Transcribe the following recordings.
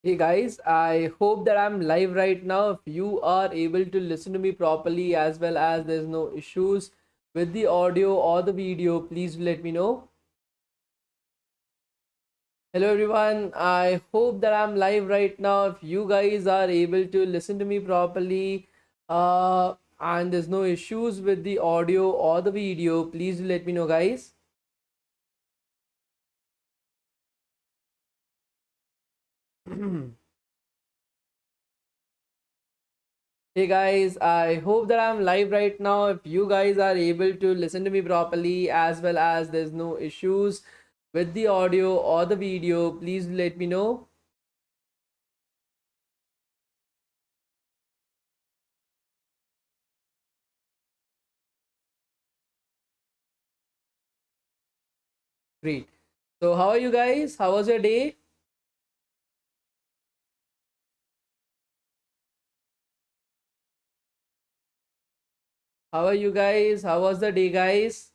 Hey guys, I hope that I'm live right now. If you are able to listen to me properly as well as there's no issues with the audio or the video, please let me know. Hello everyone, I hope that I'm live right now. If you guys are able to listen to me properly and there's no issues with the audio or the video, please let me know guys. Hey guys, I hope that I'm live right now. If you guys are able to listen to me properly as well as there's no issues with the audio or the video, please let me know. Great. So how are you guys? How was your day? How are you guys? How was the day, guys?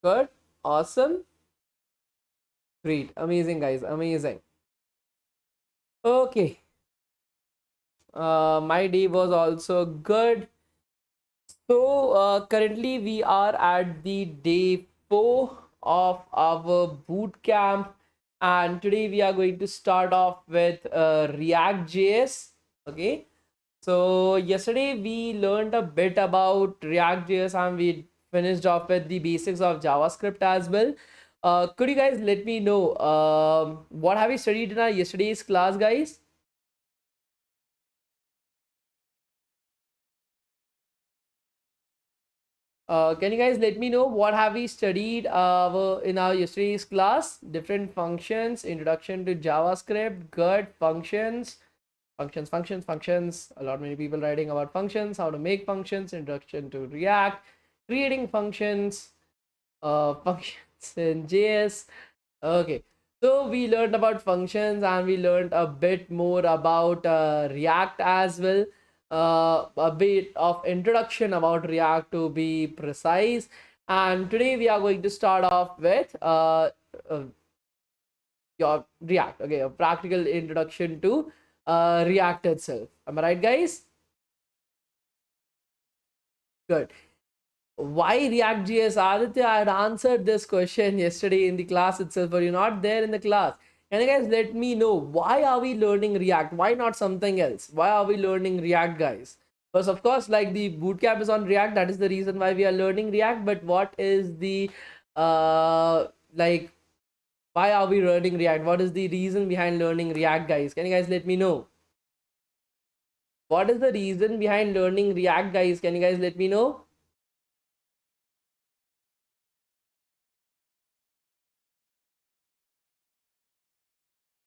Good? Awesome? Great. Amazing, guys. Amazing. Okay. My day was also good. So currently we are at the day 4 of our boot camp, and today we are going to start off with React.js. Okay, so yesterday we learned a bit about React.js and we finished off with the basics of JavaScript as well. Could you guys let me know what have you studied in our yesterday's class, guys? Can you guys let me know what have we studied in our yesterday's class? Different functions, introduction to JavaScript, good functions. A lot many people writing about functions, how to make functions, introduction to React, creating functions, functions in JS. Okay, so we learned about functions and we learned a bit more about React as well. A bit of introduction about React to be precise. And today we are going to start off with your React. Okay, a practical introduction to React itself. Am I right, guys? Good. Why React.js? Aditya, I had answered this question yesterday in the class itself, but you're not there in the class. Can you guys let me know why are we learning React? Why not something else? Why are we learning React, guys? Because of course, like the bootcamp is on React, that is the reason why we are learning React. But what is the like why are we learning React? What is the reason behind learning React, guys? Can you guys let me know? What is the reason behind learning React, guys? Can you guys let me know?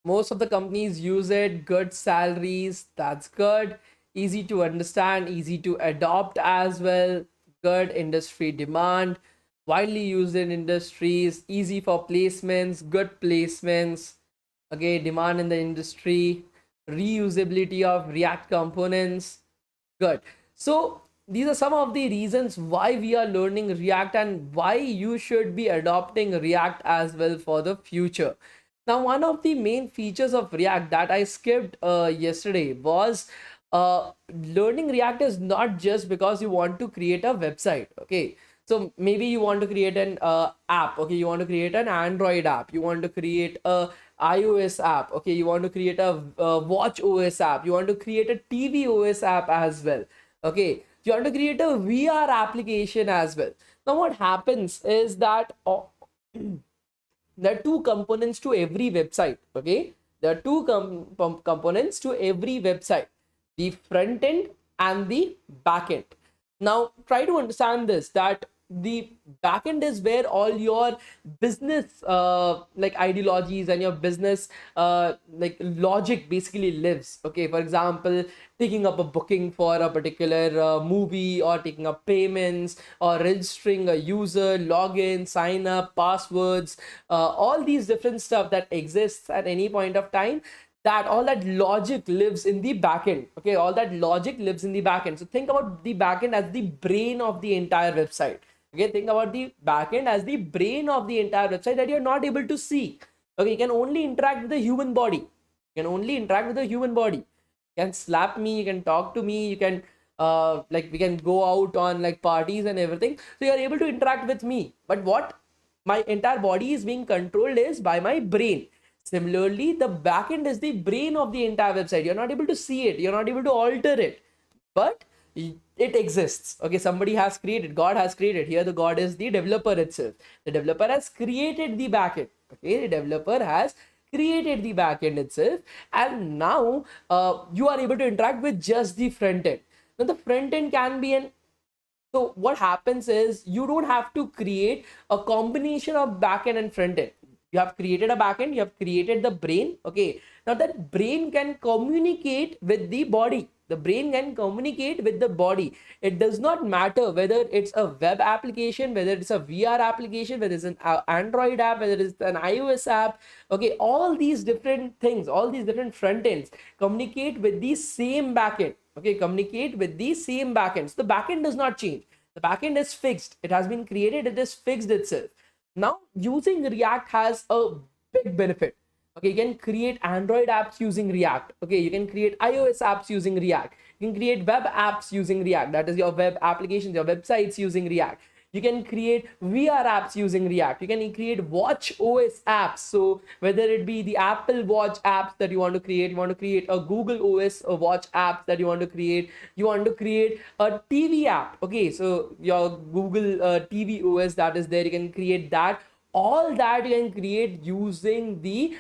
Most of the companies use it. Good salaries, that's good. Easy to understand, easy to adopt as well. Good industry demand, widely used in industries, easy for placements, good placements. Okay, demand in the industry, reusability of React components. Good. So these are some of the reasons why we are learning React and why you should be adopting React as well for the future. Now, one of the main features of React that I skipped yesterday was learning React is not just because you want to create a website. Okay, so maybe you want to create an app. Okay, you want to create an Android app. You want to create a iOS app. Okay, you want to create a watch OS app. You want to create a TV OS app as well. Okay, you want to create a VR application as well. Now, what happens is that there are two components to every website. Okay, there are two components to every website: the front end and the back end. Now try to understand this, that the backend is where all your business like ideologies and your business like logic basically lives. Okay, for example, taking up a booking for a particular movie, or taking up payments, or registering a user, login, sign up, passwords, all these different stuff that exists at any point of time. that all that logic lives in the backend. Okay, all that logic lives in the backend. So think about the backend as the brain of the entire website. Okay, think about the backend as the brain of the entire website that you're not able to see. Okay, you can only interact with the human body. You can only interact with the human body. You can slap me, you can talk to me, you can like we can go out on like parties and everything. So you're able to interact with me. But what my entire body is being controlled is by my brain. Similarly, the backend is the brain of the entire website. You're not able to see it, you're not able to alter it, but it exists. Okay, somebody has created, God has created. Here the God is the developer itself. The developer has created the backend. Okay, the developer has created the backend itself, and now you are able to interact with just the front end. Now the front end can be an, so what happens is you don't have to create a combination of backend and front end. You have created a backend, you have created the brain. Okay, now that brain can communicate with the body. The brain can communicate with the body. It does not matter whether it's a web application, whether it's a VR application, whether it's an Android app, whether it's an iOS app. Okay, all these different things, all these different front ends communicate with the same backend. Okay, communicate with the same backends. The backend does not change. The backend is fixed. It has been created. It is fixed itself. Now using React has a big benefit. Okay, you can create Android apps using React. Okay, you can create iOS apps using React. You can create web apps using React. That is your web applications, your websites using React. You can create VR apps using React. You can create watch OS apps. So whether it be the Apple Watch apps that you want to create, you want to create a Google OS or watch apps that you want to create, you want to create a TV app. Okay, so your Google TV OS that is there, you can create that. All that you can create using the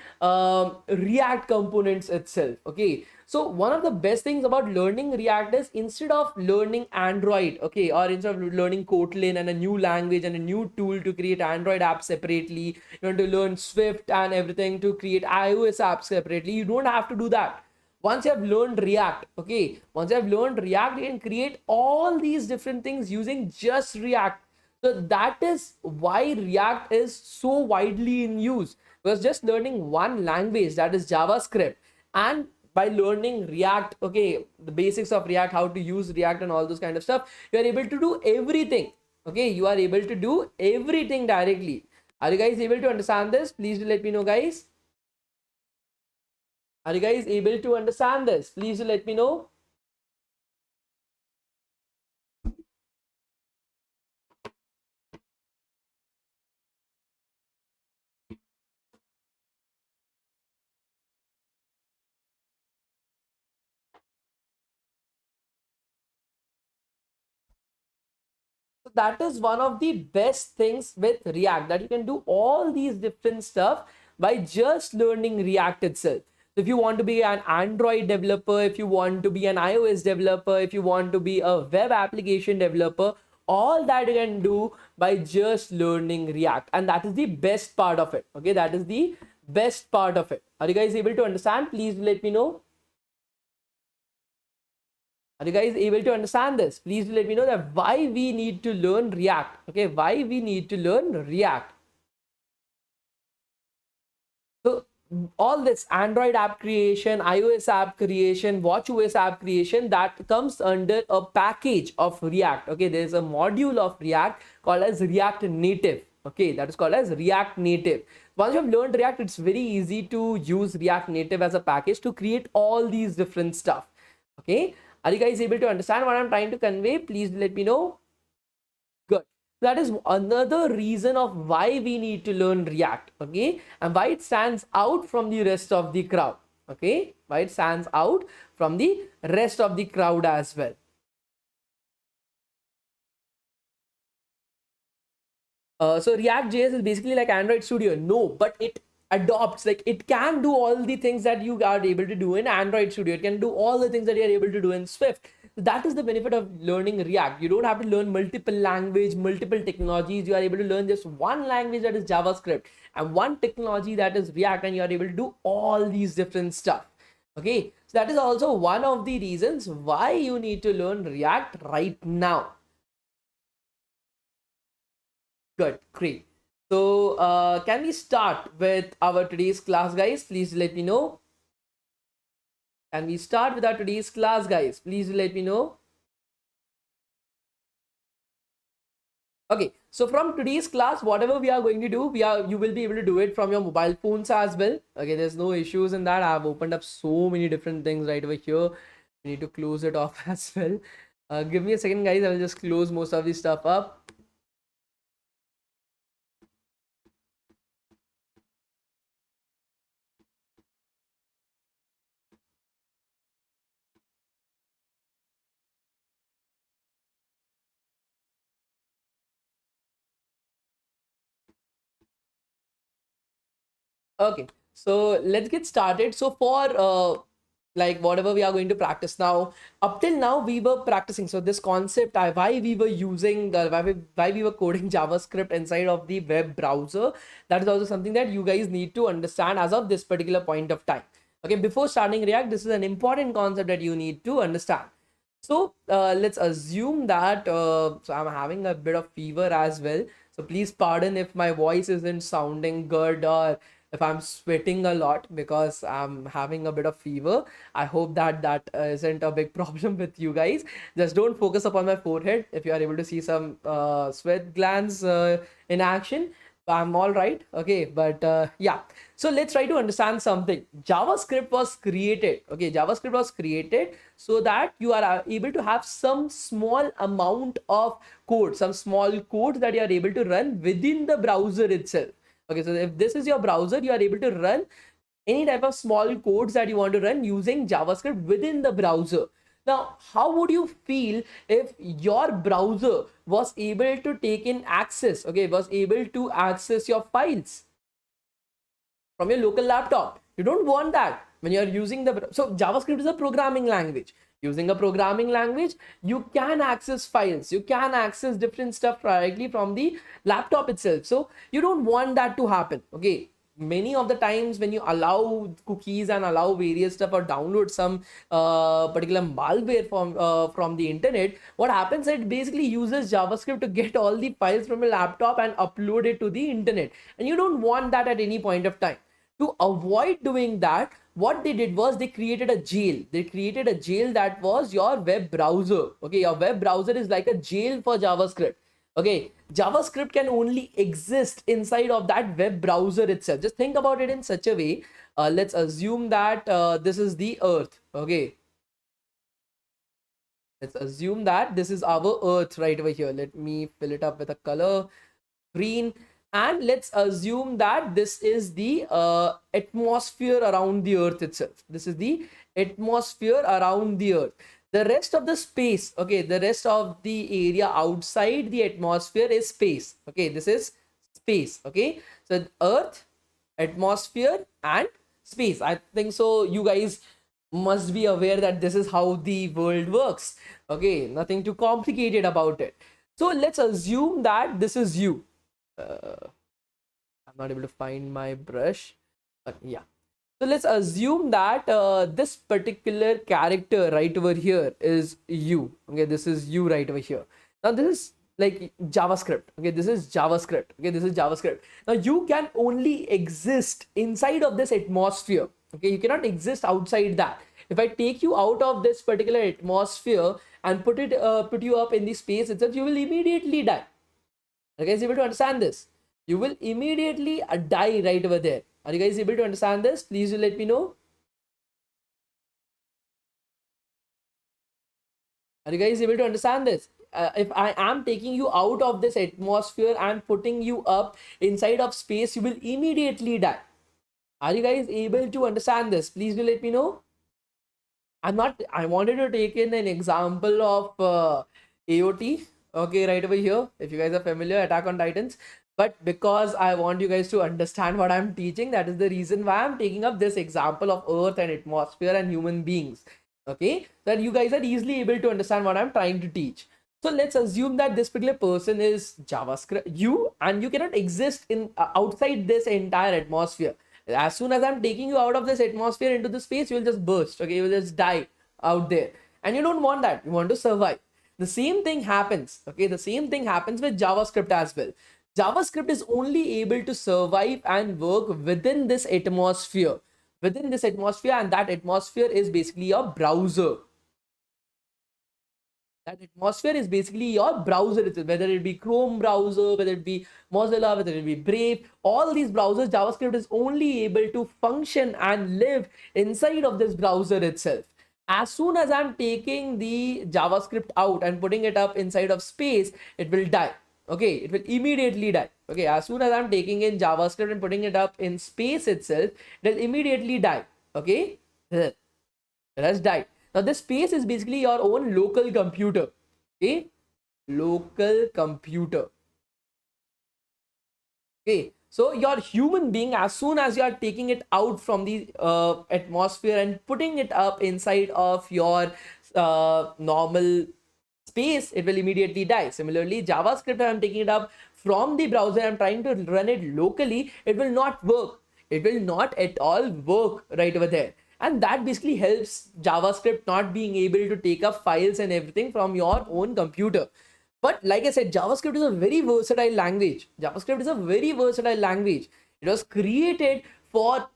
React components itself. Okay, so one of the best things about learning React is instead of learning Android, okay, or instead of learning Kotlin and a new language and a new tool to create Android apps separately, you want to learn Swift and everything to create iOS apps separately. You don't have to do that. Once you have learned React, okay, once you have learned React, you can create all these different things using just React. So that is why React is so widely in use, because just learning one language, that is JavaScript, and by learning React, okay, the basics of React, how to use React and all those kind of stuff, you are able to do everything. Okay, you are able to do everything directly. Are you guys able to understand this? Please do let me know, guys. Are you guys able to understand this? Please do let me know. So that is one of the best things with React, that you can do all these different stuff by just learning React itself. So if you want to be an Android developer, if you want to be an iOS developer, if you want to be a web application developer, all that you can do by just learning React. And that is the best part of it. Okay, that is the best part of it. Are you guys able to understand? Please let me know. Are you guys able to understand this? Please let me know that why we need to learn React. Okay, why we need to learn React. So all this Android app creation, iOS app creation, watchOS app creation, that comes under a package of React. Okay, there's a module of React called as React Native. Okay, that is called as React Native. Once you have learned React, it's very easy to use React Native as a package to create all these different stuff. Okay, are you guys able to understand what I'm trying to convey? Please let me know. Good. That is another reason of why we need to learn React. Okay, and why it stands out from the rest of the crowd. Okay, why it stands out from the rest of the crowd as well. So React.js is basically like Android Studio. No, but it adopts, like it can do all the things that you are able to do in Android Studio. It can do all the things that you are able to do in Swift. That is the benefit of learning React. You don't have to learn multiple language, multiple technologies. You are able to learn just one language, that is JavaScript, and one technology, that is React, and you are able to do all these different stuff. Okay, so that is also one of the reasons why you need to learn React right now. Good, great. So can we start with our today's class, guys? Please let me know. Can we start with our today's class, guys? Please let me know. Okay, so from today's class, whatever we are going to do, you will be able to do it from your mobile phones as well. Okay, there's no issues in that. I've opened up so many different things right over here. We need to close it off as well. Give me a second, guys. I will just close most of this stuff up. Okay, so let's get started. So for like whatever we are going to practice now, up till now we were practicing. So this concept, why we were using, why we were coding JavaScript inside of the web browser, that is also something that you guys need to understand as of this particular point of time. Okay, before starting React, this is an important concept that you need to understand. So let's assume that so I'm having a bit of fever as well. So please pardon if my voice isn't sounding good or if I'm sweating a lot because I'm having a bit of fever. I hope that that isn't a big problem with you guys. Just don't focus upon my forehead. If you are able to see some sweat glands in action, I'm all right. Okay, but yeah. So let's try to understand something. JavaScript was created. Okay, JavaScript was created so that you are able to have some small amount of code, some small code that you are able to run within the browser itself. Okay, so if this is your browser, you are able to run any type of small codes that you want to run using JavaScript within the browser. Now, how would you feel if your browser was able to take in access, okay, was able to access your files from your local laptop? You don't want that when you're using the, so JavaScript is a programming language. Using a programming language, you can access files, you can access different stuff directly from the laptop itself. So you don't want that to happen. Okay, many of the times when you allow cookies and allow various stuff or download some particular malware from the internet, what happens, it basically uses JavaScript to get all the files from your laptop and upload it to the internet, and you don't want that at any point of time. To avoid doing that, what they did was they created a jail. They created a jail that was your web browser. Okay, your web browser is like a jail for JavaScript. Okay, JavaScript can only exist inside of that web browser itself. Just think about it in such a way. Let's assume that this is the earth. Okay, let's assume that this is our earth right over here. Let me fill it up with a color green, and let's assume that this is the atmosphere around the earth itself. This is the atmosphere around the earth. The rest of the space, okay, the rest of the area outside the atmosphere is space. Okay, this is space. Okay, so earth, atmosphere and space. I think so you guys must be aware that this is how the world works. Okay, nothing too complicated about it. So let's assume that this is you. I'm not able to find my brush, but yeah. So let's assume that this particular character right over here is you. Okay, this is you right over here. Now this is like JavaScript. Okay, this is JavaScript. Okay, this is JavaScript. Now you can only exist inside of this atmosphere. Okay, you cannot exist outside that. If I take you out of this particular atmosphere and put you up in the space itself, you will immediately die. Are you guys able to understand this? You will immediately die right over there. Are you guys able to understand this? Please do let me know. Are you guys able to understand this? If I am taking you out of this atmosphere and putting you up inside of space, you will immediately die. Are you guys able to understand this? Please do let me know. I wanted to take in an example of AOT. Okay, right over here. If you guys are familiar, Attack on Titans. But because I want you guys to understand what I'm teaching, that is the reason why I'm taking up this example of Earth and atmosphere and human beings. Okay, that you guys are easily able to understand what I'm trying to teach. So let's assume that this particular person is JavaScript, and you cannot exist in outside this entire atmosphere. As soon as I'm taking you out of this atmosphere into the space, you will just burst. Okay, you will just die out there, and you don't want that. You want to survive. The same thing happens. Okay, the same thing happens with JavaScript as well. JavaScript is only able to survive and work within this atmosphere. within this atmosphere, and that atmosphere is basically your browser. That atmosphere is basically your browser itself, whether it be Chrome browser, whether it be Mozilla, whether it be Brave, all these browsers, JavaScript is only able to function and live inside of this browser itself. As soon as I'm taking the JavaScript out and putting it up inside of space, it will die. Okay, it will immediately die. Okay, as soon as I'm taking in JavaScript and putting it up in space itself, it will immediately die. Okay, it has died. Now this space is basically your own local computer. Okay, local computer. Okay, so your human being, as soon as you are taking it out from the atmosphere and putting it up inside of your normal space, it will immediately die. Similarly, JavaScript, I'm taking it up from the browser, I'm trying to run it locally, it will not work. It will not at all work right over there. And that basically helps JavaScript not being able to take up files and everything from your own computer. But like I said, JavaScript is a very versatile language. JavaScript is a very versatile language. It was created for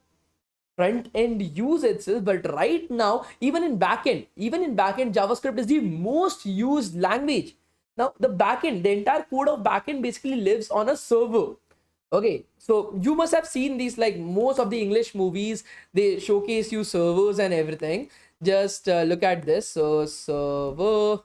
front end use itself, but right now, even in backend, JavaScript is the most used language. Now, the backend, the entire code of backend basically lives on a server. Okay, so you must have seen these, like most of the English movies, they showcase you servers and everything. Just look at this. So server.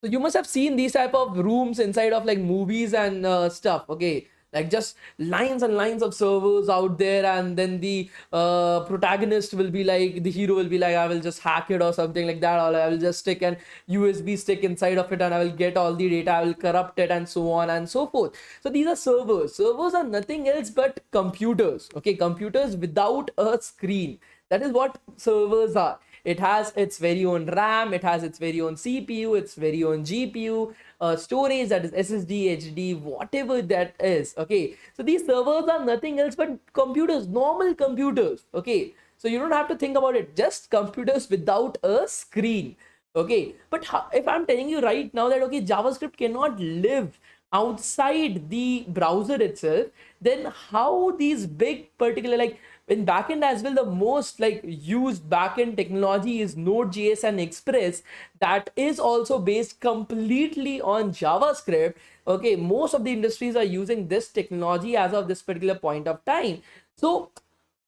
So you must have seen these type of rooms inside of like movies and stuff. Okay, like just lines and lines of servers out there, and then the protagonist will be like, the hero will be like, I will just hack it or something like that, or I will just stick an USB stick inside of it and I will get all the data, I will corrupt it, and so on and so forth. So these are servers. Servers are nothing else but computers. Okay, computers without a screen. That is what servers are. It has its very own RAM, it has its very own CPU, its very own GPU, storage, that is SSD, HD, whatever that is. Okay, so these servers are nothing else but computers, normal computers. Okay, so you don't have to think about it, just computers without a screen. Okay, but if I'm telling you right now that okay, JavaScript cannot live outside the browser itself, then how these big particular, like in backend as well, the most like used backend technology is Node.js and Express, that is also based completely on JavaScript. Okay, most of the industries are using this technology as of this particular point of time. So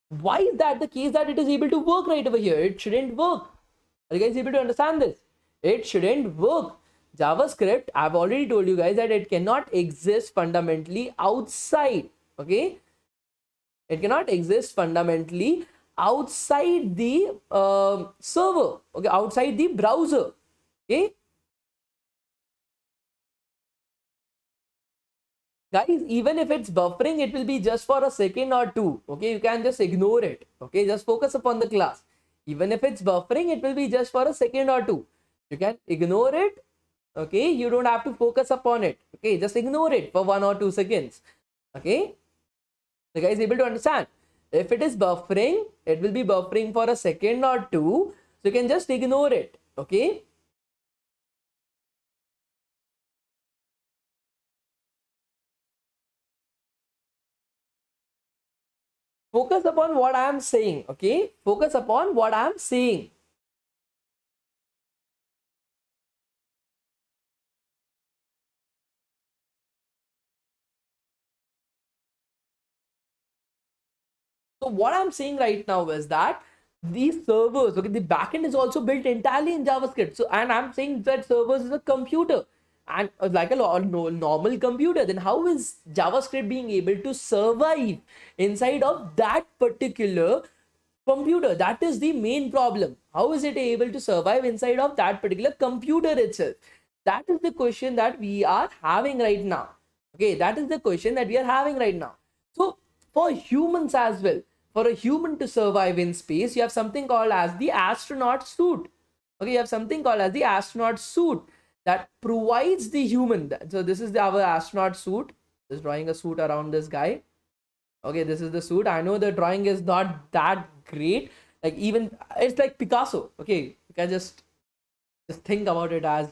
why is that the case that it is able to work right over here? It shouldn't work. Are you guys able to understand this? It shouldn't work. JavaScript, I've already told you guys that it cannot exist fundamentally outside. Okay, it cannot exist fundamentally outside the server. Okay, outside the browser. Okay, guys, even if it's buffering, it will be just for a second or two. Okay, you can just ignore it. Okay, just focus upon the class. Even if it's buffering, it will be just for a second or two. You can ignore it. Okay, you don't have to focus upon it. Okay, just ignore it for 1 or 2 seconds. Okay, the guy is able to understand. If it is buffering, it will be buffering for a second or two, so you can just ignore it. Okay, focus upon what I am saying. Okay, focus upon what I am saying. So what I'm saying right now is that these servers, okay, the backend is also built entirely in JavaScript. So, and I'm saying that servers is a computer and like a normal computer. Then how is JavaScript being able to survive inside of that particular computer? That is the main problem. How is it able to survive inside of that particular computer itself? That is the question that we are having right now. Okay, that is the question that we are having right now. So for humans as well, for a human to survive in space, you have something called as the astronaut suit. Okay, you have something called as the astronaut suit that provides the human. So this is our astronaut suit. Just drawing a suit around this guy. Okay, this is the suit. I know the drawing is not that great. Like even it's like Picasso. Okay, you can just think about it as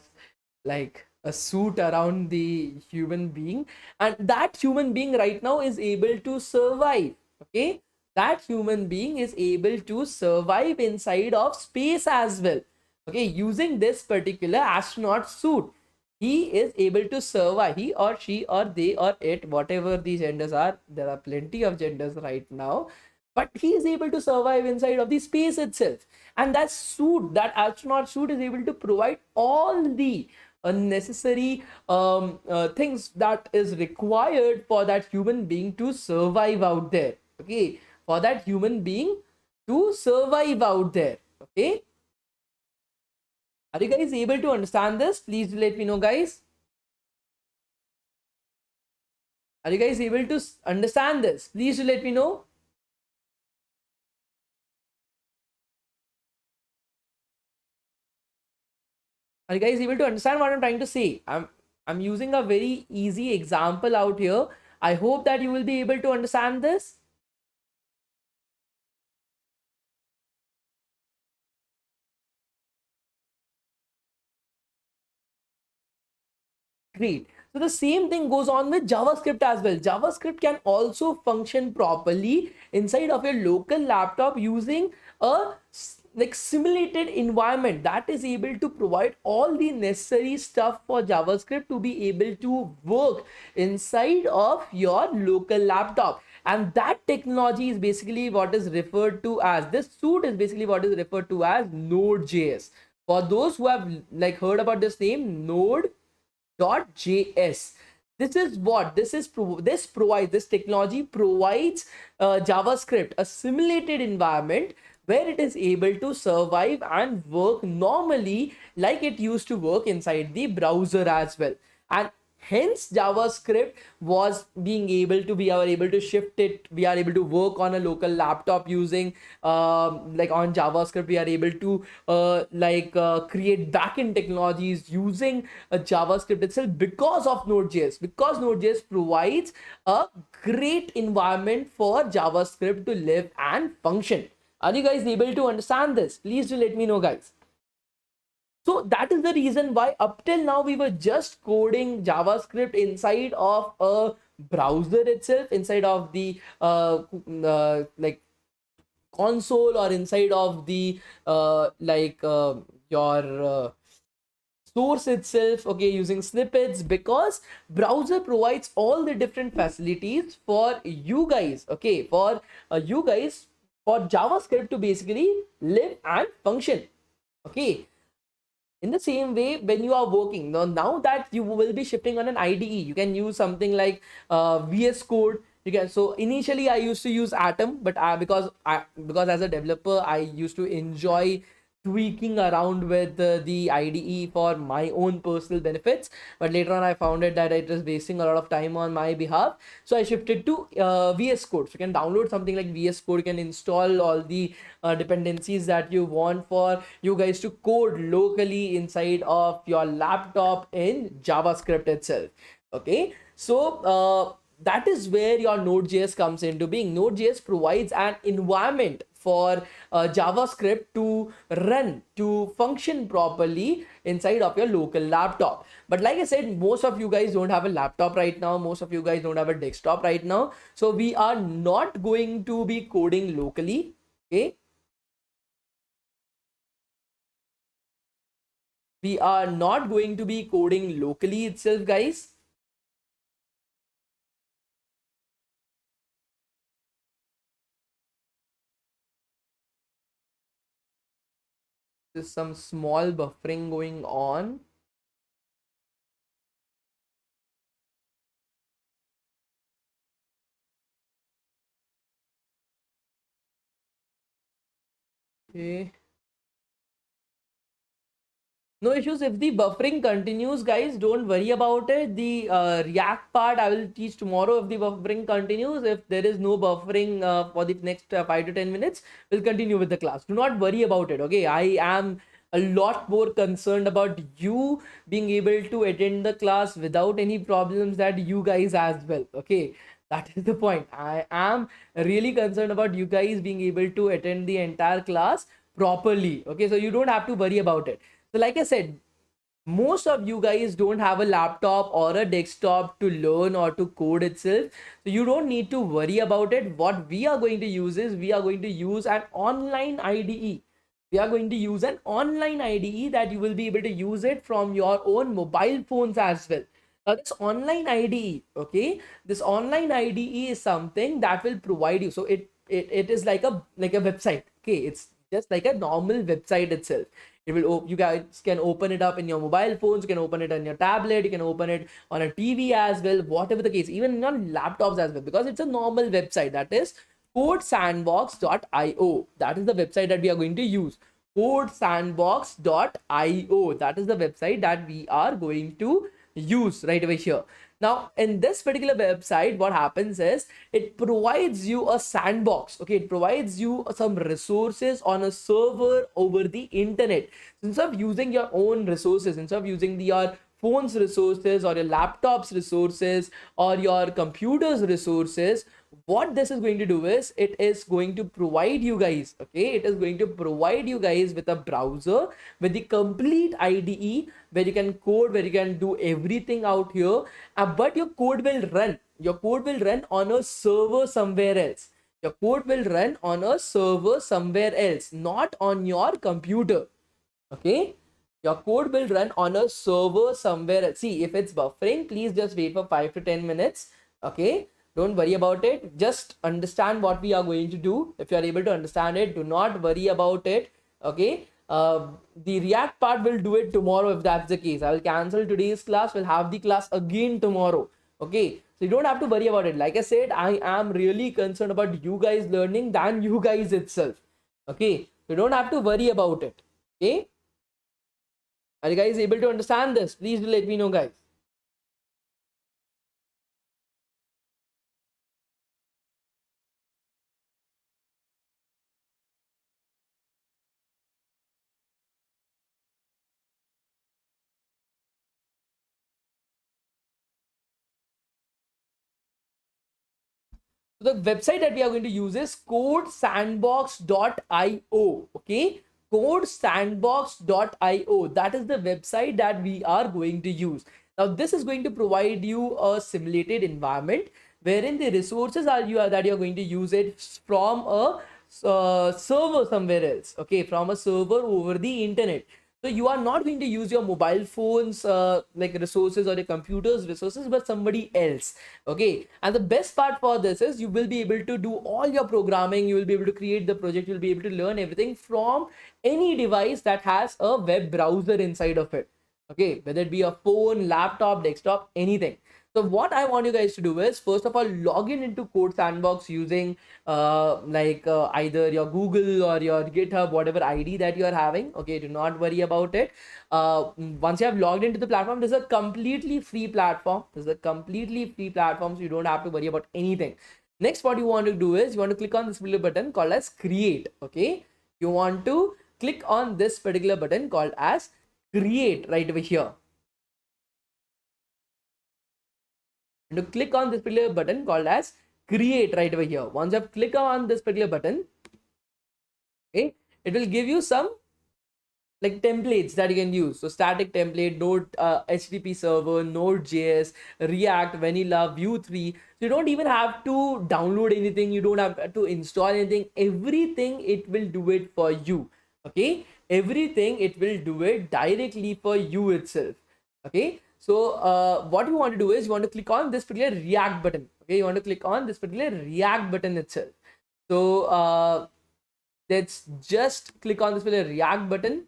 like a suit around the human being, and that human being right now is able to survive. Okay, that human being is able to survive inside of space as well. Okay, using this particular astronaut suit, he is able to survive. He or she or they or it, whatever the genders are, there are plenty of genders right now, but he is able to survive inside of the space itself. And that suit, that astronaut suit, is able to provide all the necessary things that is required for that human being to survive out there. Okay, for that human being to survive out there. Okay, are you guys able to understand this? Please let me know, guys. Are you guys able to understand this? Please let me know. Are you guys able to understand what I'm trying to say? I'm using a very easy example out here. I hope that you will be able to understand this. Great. So the same thing goes on with JavaScript as well. JavaScript can also function properly inside of your local laptop using a like simulated environment that is able to provide all the necessary stuff for JavaScript to be able to work inside of your local laptop. And that technology is basically what is referred to as, this suit is basically what is referred to as Node.js. For those who have like heard about this name, Node.js. This is what this technology provides JavaScript a simulated environment where it is able to survive and work normally like it used to work inside the browser as well. And hence JavaScript was being able to, we are able to shift it, we are able to work on a local laptop using like on JavaScript. We are able to create backend technologies using JavaScript itself because of Node.js, because Node.js provides a great environment for JavaScript to live and function. Are you guys able to understand this? Please do let me know, guys. So that is the reason why up till now we were just coding JavaScript inside of a browser itself, inside of the like console, or inside of the your source itself, okay, using snippets, because browser provides all the different facilities for you guys, okay, for you guys, for JavaScript to basically live and function. Okay, in the same way, when you are working now that you will be shifting on an IDE, you can use something like VS Code. You can, so initially I used to use Atom, but because as a developer I used to enjoy tweaking around with the IDE for my own personal benefits, but later on I found it that it was wasting a lot of time on my behalf, so I shifted to VS Code. So you can download something like VS Code, you can install all the dependencies that you want for you guys to code locally inside of your laptop in JavaScript itself. Okay, so that is where your Node.js comes into being. Node.js provides an environment for JavaScript to run, to function properly inside of your local laptop. But like I said, most of you guys don't have a laptop right now, most of you guys don't have a desktop right now, so we are not going to be coding locally. Okay, we are not going to be coding locally itself, guys. There's some small buffering going on. Okay, no issues. If the buffering continues, guys, don't worry about it. The React part I will teach tomorrow. If the buffering continues, if there is no buffering for the next 5 to 10 minutes, we'll continue with the class. Do not worry about it. Okay, I am a lot more concerned about you being able to attend the class without any problems that you guys as well. Okay, that is the point. I am really concerned about you guys being able to attend the entire class properly. Okay, so you don't have to worry about it. So like I said, most of you guys don't have a laptop or a desktop to learn or to code itself, so you don't need to worry about it. What we are going to use is, we are going to use an online IDE. We are going to use an online IDE that you will be able to use it from your own mobile phones as well. Now this online IDE, okay, this online IDE is something that will provide you, so it is like a website, okay, it's just like a normal website itself. It will, you guys can open it up in your mobile phones, you can open it on your tablet, you can open it on a TV as well, whatever the case, even on laptops as well, because it's a normal website. That is codesandbox.io. That is the website that we are going to use. Codesandbox.io. That is the website that we are going to use right over here. Now in this particular website, what happens is it provides you a sandbox, okay, it provides you some resources on a server over the internet. Instead of using your own resources, instead of using your phone's resources or your laptop's resources or your computer's resources, what this is going to do is, it is going to provide you guys, okay, it is going to provide you guys with a browser with the complete IDE where you can code, where you can do everything out here, but your code will run, on a server somewhere else. Your code will run on a server somewhere else, not on your computer. Okay, your code will run on a server somewhere else. See, if it's buffering, please just wait for 5 to 10 minutes. Okay, don't worry about it, just understand what we are going to do. If you are able to understand it, do not worry about it. Okay, the React part will do it tomorrow. If that's the case, I will cancel today's class, we'll have the class again tomorrow. Okay, so you don't have to worry about it. Like I said, I am really concerned about you guys learning than you guys itself. Okay, you don't have to worry about it. Okay, are you guys able to understand this? Please do let me know, guys. So the website that we are going to use is codesandbox.io. Okay, codesandbox.io. That is the website that we are going to use. Now this is going to provide you a simulated environment wherein the resources that you are going to use it from a server somewhere else. Okay, from a server over the internet. So you are not going to use your mobile phones like resources or your computer's resources, but somebody else. Okay, and the best part for this is you will be able to do all your programming, you will be able to create the project, you'll be able to learn everything from any device that has a web browser inside of it. Okay, whether it be a phone, laptop, desktop, anything. So what I want you guys to do is, first of all, log in into Code Sandbox using either your Google or your GitHub, whatever ID that you are having. Okay, do not worry about it. Once you have logged into the platform, this is a completely free platform. So you don't have to worry about anything. Next, what you want to do is, you want to click on this little button called as create. Okay, you want to click on this particular button called as create right over here. And to click on this particular button called as create right over here. Once you have clicked on this particular button, okay, it will give you some like templates that you can use. So static template, Node, HTTP server, Node.js, React, Vanilla, Vue 3. So you don't even have to download anything. You don't have to install anything. Everything it will do it for you. Okay, everything it will do it directly for you itself. Okay, so what you want to do is, you want to click on this particular React button. Okay, you want to click on this particular React button itself. So let's just click on this particular React button.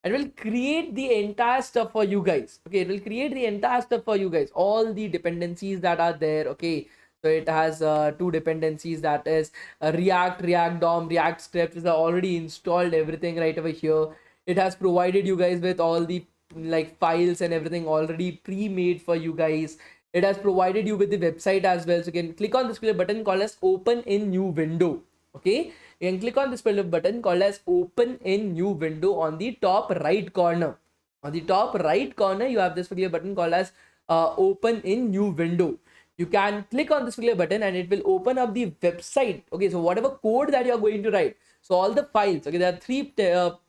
It will create the entire stuff for you guys. Okay, it will create the entire stuff for you guys, all the dependencies that are there. Okay, so it has two dependencies, that is React DOM, React scripts is already installed, everything right over here. It has provided you guys with all the like files and everything already pre-made for you guys. It has provided you with the website as well. So you can click on this button called as open in new window. Okay, you can click on this button called as open in new window on the top right corner. On the top right corner, you have this button called as open in new window. You can click on this button and it will open up the website. Okay, so whatever code that you are going to write, so all the files, okay, there are three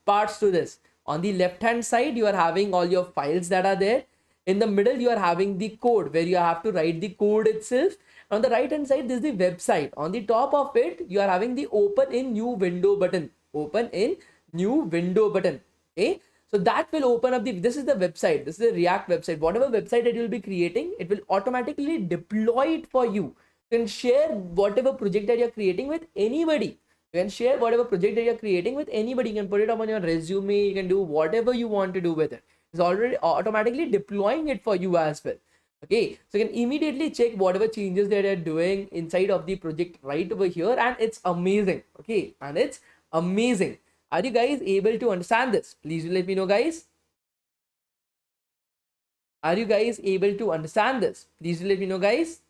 parts to this. On the left hand side, you are having all your files that are there. In the middle, you are having the code where you have to write the code itself. On the right hand side, this is the website. On the top of it, you are having the open in new window button. Open in new window button. Okay. So that will open up this is the website. This is the React website. Whatever website that you'll be creating, it will automatically deploy it for you. You can share whatever project that you're creating with anybody. You can share whatever project that you're creating with anybody. You can put it up on your resume. You can do whatever you want to do with it. It's already automatically deploying it for you as well. Okay, so you can immediately check whatever changes that you're doing inside of the project right over here, and it's amazing. Okay, and it's amazing. Are you guys able to understand this? Please let me know, guys. Are you guys able to understand this? Please let me know, guys.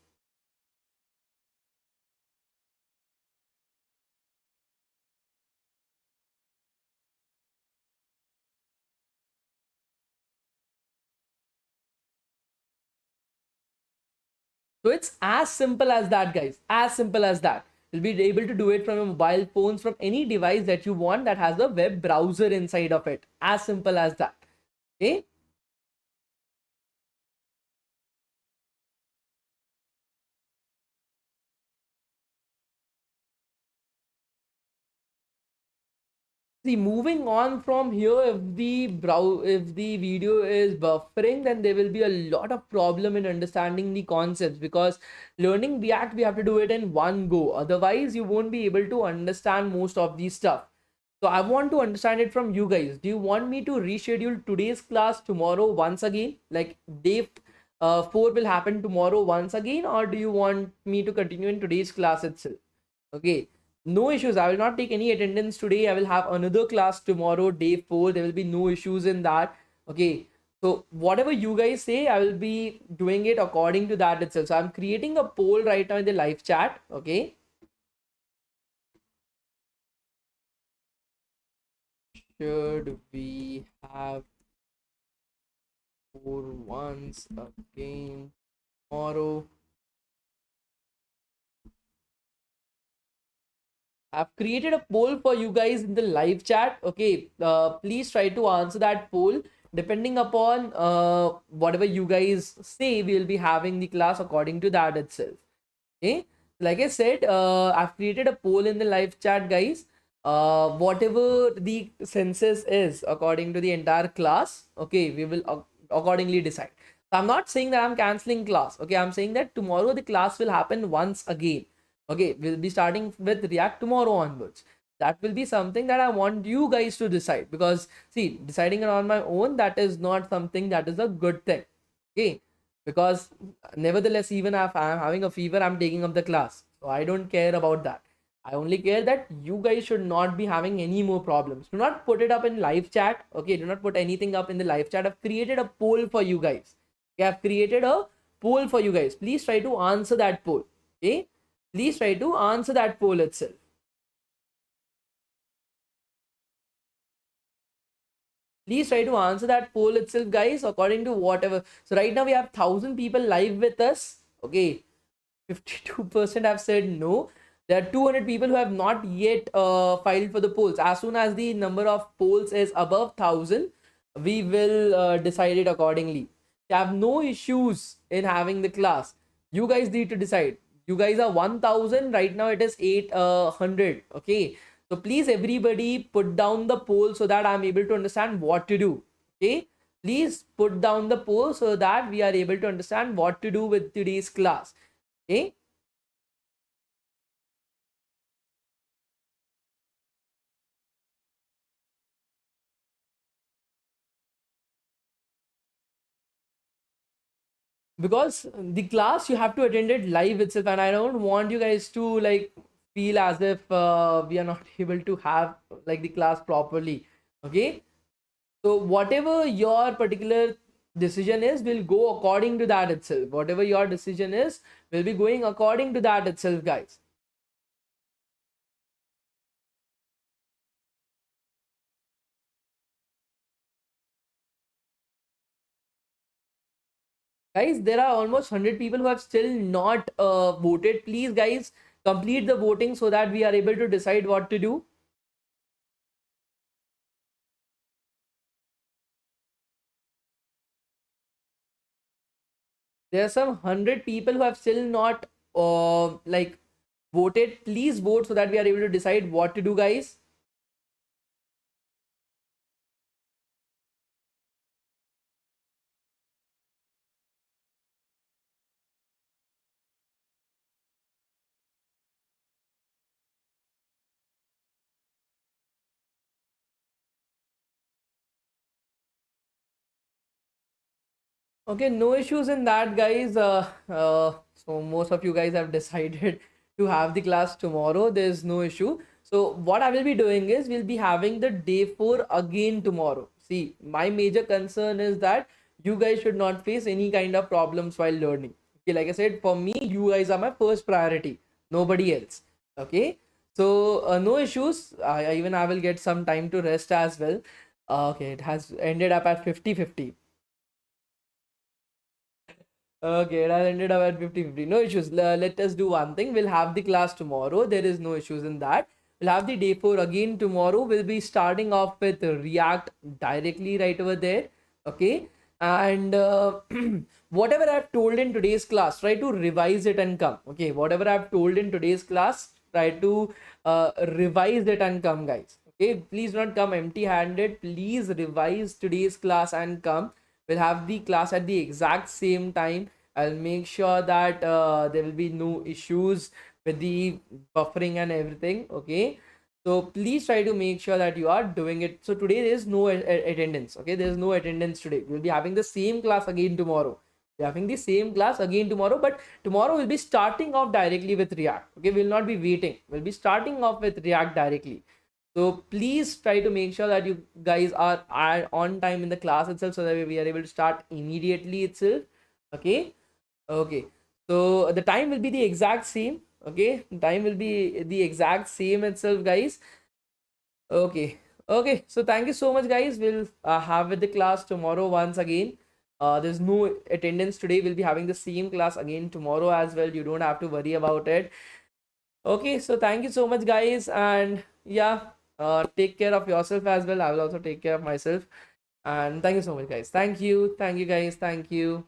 So it's as simple as that, guys. As simple as that. You'll be able to do it from your mobile phones, from any device that you want that has a web browser inside of it. As simple as that. Okay. See, moving on from here, if the video is buffering, then there will be a lot of problem in understanding the concepts, because learning React, we have to do it in one go. Otherwise, you won't be able to understand most of the stuff. So I want to understand it from you guys. Do you want me to reschedule today's class tomorrow once again? Like day 4 will happen tomorrow once again, or do you want me to continue in today's class itself? Okay, no issues. I will not take any attendance today. I will have another class tomorrow, day 4. There will be no issues in that. Okay, so whatever you guys say, I will be doing it according to that itself. So I'm creating a poll right now in the live chat. Okay, should we have 4 once again tomorrow? I've created a poll for you guys in the live chat. Okay, please try to answer that poll. Depending upon whatever you guys say, we'll be having the class according to that itself. Okay, like I said, I've created a poll in the live chat, guys. Whatever the census is according to the entire class, okay, we will accordingly decide. So I'm not saying that I'm canceling class. Okay, I'm saying that tomorrow the class will happen once again. Okay, we'll be starting with React tomorrow onwards. That will be something that I want you guys to decide, because see, deciding it on my own, that is not something that is a good thing. Okay, because nevertheless, even if I'm having a fever, I'm taking up the class. So I don't care about that. I only care that you guys should not be having any more problems. Do not put it up in live chat. Okay, do not put anything up in the live chat. I've created a poll for you guys. Okay, I've created a poll for you guys. Please try to answer that poll. Okay, please try to answer that poll itself. Please try to answer that poll itself, guys, according to whatever. So right now we have 1,000 people live with us. Okay, 52% have said no. There are 200 people who have not yet filed for the polls. As soon as the number of polls is above 1,000, we will decide it accordingly. You have no issues in having the class. You guys need to decide. You guys are 1,000. Right now it is 800. Okay. So please, everybody, put down the poll so that I'm able to understand what to do. Okay. Please put down the poll so that we are able to understand what to do with today's class. Okay. Because the class you have to attend it live itself, and I don't want you guys to like feel as if we are not able to have like the class properly. Okay, so whatever your particular decision is will go according to that itself. Whatever your decision is will be going according to that itself, guys. Guys, there are almost 100 people who have still not voted. Please, guys, complete the voting so that we are able to decide what to do. There are some 100 people who have still not like voted. Please vote so that we are able to decide what to do, guys. Okay, no issues in that, guys. So most of you guys have decided to have the class tomorrow. There's no issue. So what I will be doing is we'll be having the day 4 again tomorrow. See, my major concern is that you guys should not face any kind of problems while learning. Okay, like I said, for me, you guys are my first priority, nobody else. Okay, so no issues. Even I will get some time to rest as well. Okay, it has ended up at 50-50. Okay, it has ended up at 50-50. No issues. Let us do one thing. We'll have the class tomorrow. There is no issues in that. We'll have the day 4 again tomorrow. We'll be starting off with React directly right over there. Okay. And whatever I've told in today's class, try to revise it and come. Okay. Whatever I've told in today's class, try to revise it and come, guys. Okay. Please don't come empty handed. Please revise today's class and come. We'll have the class at the exact same time. I'll make sure that there will be no issues with the buffering and everything. Okay, so please try to make sure that you are doing it. So today there is no attendance. Okay, there is no attendance today. We'll be having the same class again tomorrow. We're having the same class again tomorrow, but tomorrow we'll be starting off directly with React. Okay, we'll not be waiting. We'll be starting off with React directly. So please try to make sure that you guys are on time in the class itself so that we are able to start immediately itself. Okay. Okay. So the time will be the exact same. Okay. Time will be the exact same itself, guys. Okay. Okay. So thank you so much, guys. We'll have with the class tomorrow once again. There's no attendance today. We'll be having the same class again tomorrow as well. You don't have to worry about it. Okay, so thank you so much, guys, and yeah, take care of yourself as well. I will also take care of myself, and thank you so much, guys. Thank you, guys. Thank you.